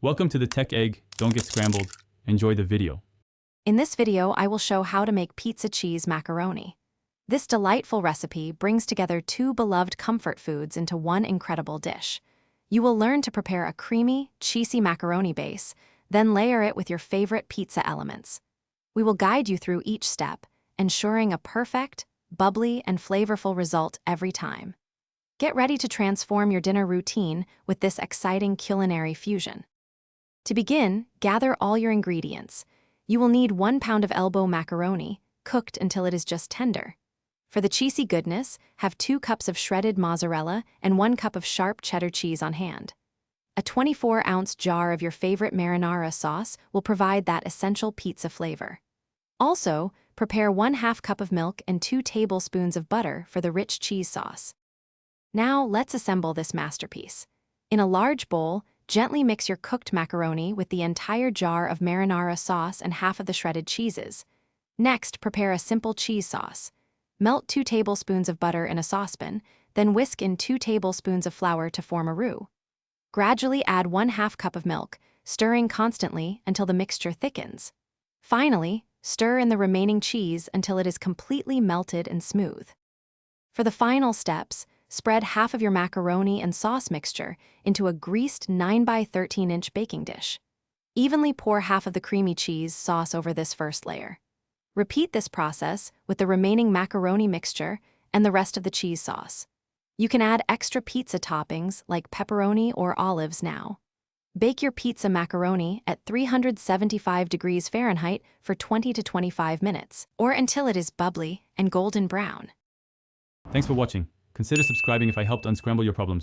Welcome to the Tech Egg. Don't get scrambled. Enjoy the video. In this video, I will show how to make pizza cheese macaroni. This delightful recipe brings together two beloved comfort foods into one incredible dish. You will learn to prepare a creamy, cheesy macaroni base, then layer it with your favorite pizza elements. We will guide you through each step, ensuring a perfect, bubbly, and flavorful result every time. Get ready to transform your dinner routine with this exciting culinary fusion. To begin, gather all your ingredients. You will need 1 pound of elbow macaroni, cooked until it is just tender. For the cheesy goodness, have 2 cups of shredded mozzarella and 1 cup of sharp cheddar cheese on hand. A 24-ounce jar of your favorite marinara sauce will provide that essential pizza flavor. Also, prepare 1/2 cup of milk and 2 tablespoons of butter for the rich cheese sauce. Now, let's assemble this masterpiece. In a large bowl, gently mix your cooked macaroni with the entire jar of marinara sauce and half of the shredded cheeses. Next, prepare a simple cheese sauce. Melt 2 tablespoons of butter in a saucepan, then whisk in 2 tablespoons of flour to form a roux. Gradually add 1/2 cup of milk, stirring constantly until the mixture thickens. Finally, stir in the remaining cheese until it is completely melted and smooth. For the final steps, spread half of your macaroni and sauce mixture into a greased 9 by 13-inch baking dish. Evenly pour half of the creamy cheese sauce over this first layer. Repeat this process with the remaining macaroni mixture and the rest of the cheese sauce. You can add extra pizza toppings like pepperoni or olives now. Bake your pizza macaroni at 375 degrees Fahrenheit for 20 to 25 minutes, or until it is bubbly and golden brown. Thanks for watching. Consider subscribing if I helped unscramble your problems.